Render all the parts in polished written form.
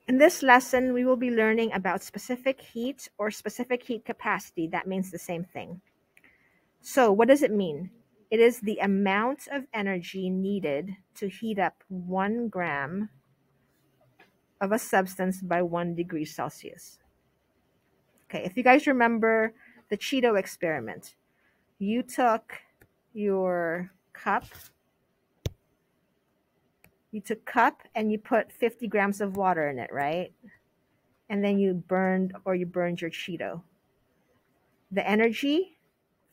In this lesson, we will be learning about specific heat or specific heat capacity. That means the same thing. So what does it mean? It is the amount of energy needed to heat up 1 gram of a substance by 1 degree Celsius. Okay, if you guys remember the Cheeto experiment, you took your cup, and you put 50 grams of water in it, right? And then you burned your Cheeto. The energy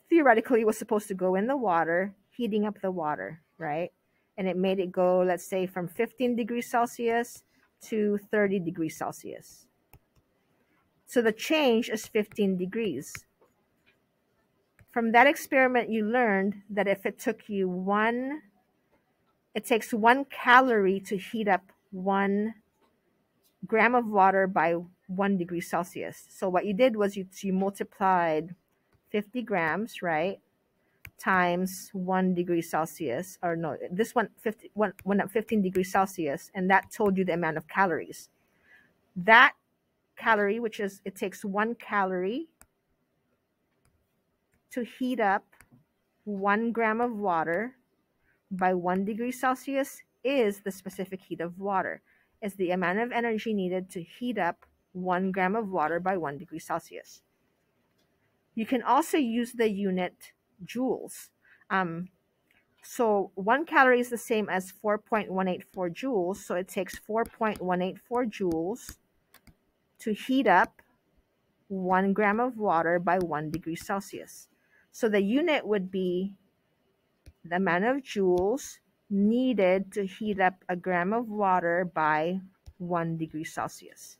theoretically was supposed to go in the water, heating up the water, right? And it made it go, let's say, from 15 degrees Celsius to 30 degrees Celsius. So the change is 15 degrees. From that experiment, you learned that if it takes 1 calorie to heat up 1 gram of water by 1 degree Celsius. So what you did was you multiplied 50 grams, right, times 1 degree Celsius, or no, this one went up 15 degrees Celsius, and that told you the amount of calories. That calorie, which is, it takes 1 calorie to heat up 1 gram of water by 1 degree Celsius, is the specific heat of water. It's the amount of energy needed to heat up 1 gram of water by 1 degree Celsius. You can also use the unit joules. So 1 calorie is the same as 4.184 joules. So it takes 4.184 joules to heat up 1 gram of water by 1 degree Celsius. So the unit would be the amount of joules needed to heat up a gram of water by 1 degree Celsius.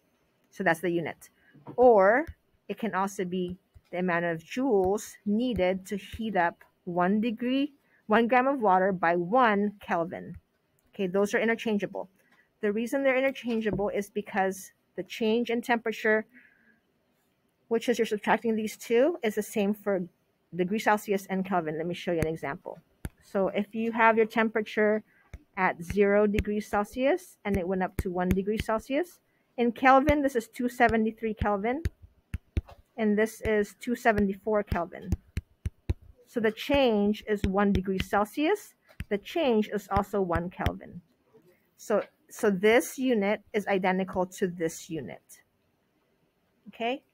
So that's the unit. Or it can also be the amount of joules needed to heat up 1 gram of water by 1 Kelvin. Okay, those are interchangeable. The reason they're interchangeable is because the change in temperature, which is you're subtracting these two, is the same for degree Celsius and Kelvin. Let me show you an example. So if you have your temperature at 0 degrees Celsius and it went up to 1 degree Celsius, in Kelvin, this is 273 Kelvin, and this is 274 Kelvin. So the change is 1 degree Celsius. The change is also 1 Kelvin. So this unit is identical to this unit. Okay?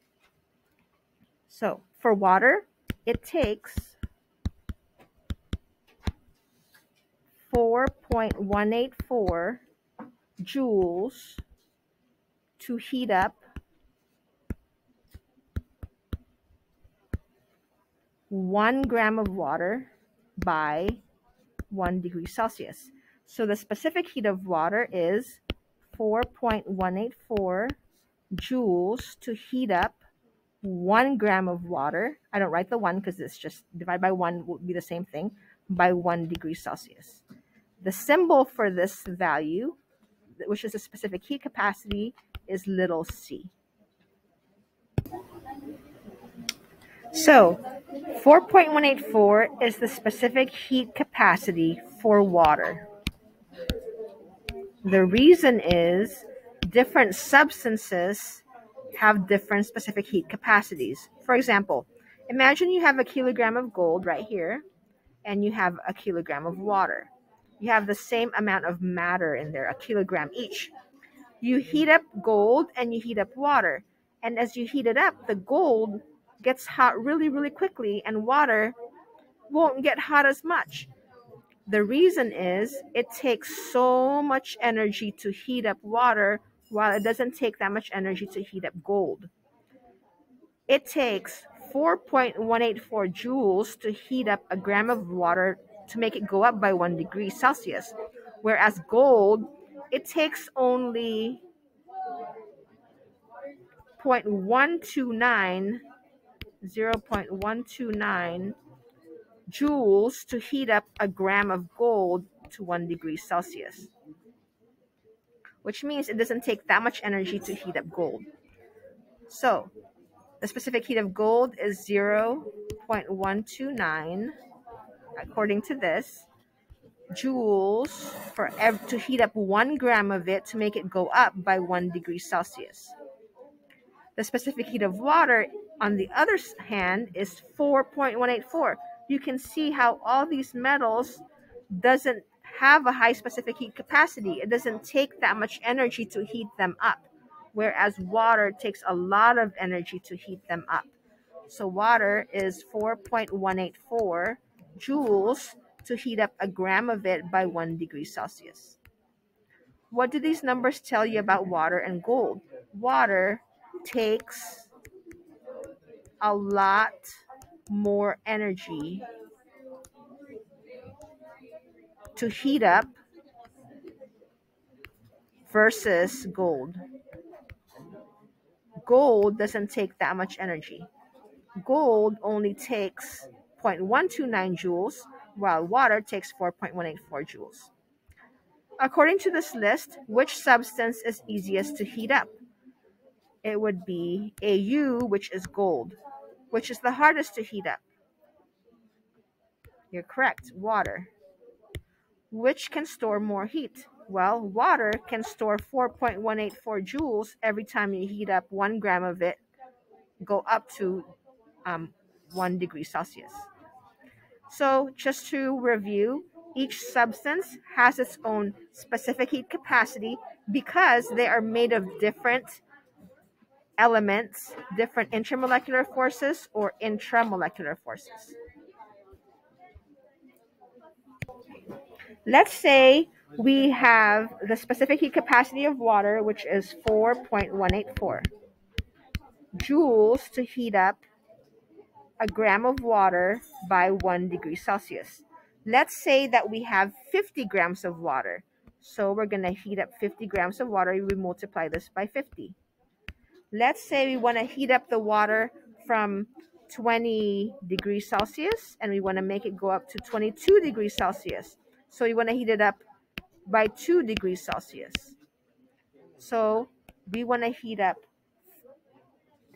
So for water, it takes 4.184 joules to heat up 1 gram of water by 1 degree Celsius. So the specific heat of water is 4.184 joules to heat up 1 gram of water. I don't write the 1 because it's just divide by 1 would be the same thing, by 1 degree Celsius. The symbol for this value, which is a specific heat capacity, is little c. So 4.184 is the specific heat capacity for water. The reason is different substances have different specific heat capacities. For example, imagine you have a kilogram of gold right here, and you have a kilogram of water. You have the same amount of matter in there, a kilogram each. You heat up gold and you heat up water. And as you heat it up, the gold gets hot really, really quickly, and water won't get hot as much. The reason is it takes so much energy to heat up water, while it doesn't take that much energy to heat up gold. It takes 4.184 joules to heat up a gram of water to make it go up by 1 degree Celsius. Whereas gold, it takes only 0.129 joules to heat up a gram of gold to 1 degree Celsius, which means it doesn't take that much energy to heat up gold. So the specific heat of gold is 0.129, according to this. joules to heat up 1 gram of it to make it go up by 1 degree Celsius. The specific heat of water, on the other hand, is 4.184. You can see how all these metals doesn't have a high specific heat capacity. It doesn't take that much energy to heat them up, whereas water takes a lot of energy to heat them up. So water is 4.184 joules to heat up 1 gram of it by 1 degree Celsius. What do these numbers tell you about water and gold? Water takes a lot more energy to heat up versus gold. Gold doesn't take that much energy. Gold only takes 0.129 joules, while water takes 4.184 joules. According to this list, which substance is easiest to heat up? It would be Au, which is gold. Which is the hardest to heat up? You're correct, water. Which can store more heat? Well, water can store 4.184 joules every time you heat up 1 gram of it, go up to 1 degree Celsius. So just to review, each substance has its own specific heat capacity because they are made of different elements, different intermolecular forces or intramolecular forces. Let's say we have the specific heat capacity of water, which is 4.184 joules to heat up 1 gram of water by 1 degree Celsius. Let's say that we have 50 grams of water. So we're going to heat up 50 grams of water. We multiply this by 50. Let's say we want to heat up the water from 20 degrees Celsius and we want to make it go up to 22 degrees Celsius. So we want to heat it up by 2 degrees Celsius. So we want to heat up,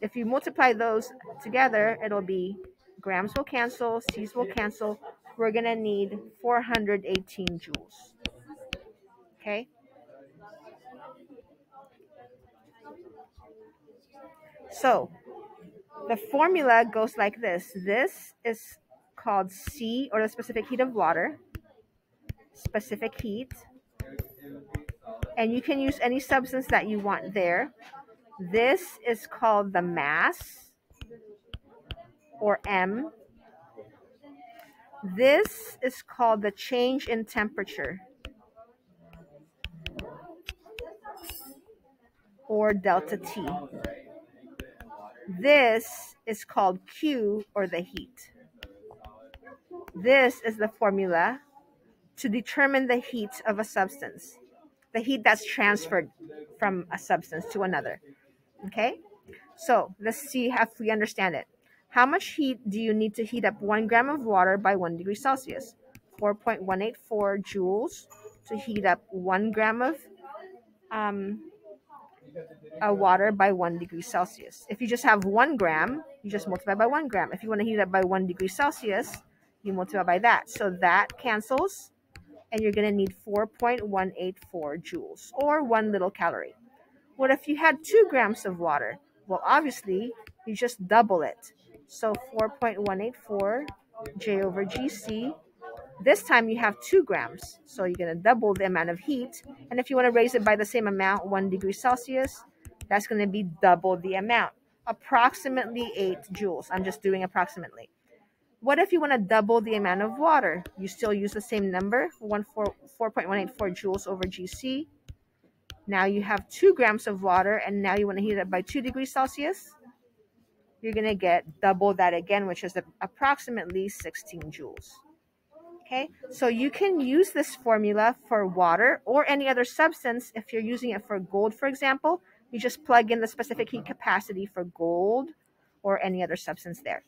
if you multiply those together, it'll be grams will cancel, C's will cancel. We're going to need 418 joules. Okay? So the formula goes like this. This is called C, or the specific heat of water. Specific heat. And you can use any substance that you want there. This is called the mass, or M. This is called the change in temperature, or delta T. This is called Q, or the heat. This is the formula to determine the heat of a substance, the heat that's transferred from a substance to another. Okay? So let's see if we understand it. How much heat do you need to heat up 1 gram of water by 1 degree Celsius? 4.184 joules to heat up 1 gram of water by 1 degree Celsius. If you just have 1 gram, you just multiply by 1 gram. If you want to heat it up by 1 degree Celsius, you multiply by that. So that cancels, and you're going to need 4.184 joules, or 1 little calorie. What if you had 2 grams of water? Well, obviously, you just double it. So 4.184 J over GC. This time you have 2 grams. So you're going to double the amount of heat. And if you want to raise it by the same amount, 1 degree Celsius, that's going to be double the amount. Approximately 8 joules. I'm just doing approximately. What if you want to double the amount of water? You still use the same number, 4.184 joules over GC. Now you have 2 grams of water, and now you want to heat it up by 2 degrees Celsius. You're going to get double that again, which is approximately 16 joules. Okay, so you can use this formula for water or any other substance. If you're using it for gold, for example, you just plug in the specific heat capacity for gold or any other substance there.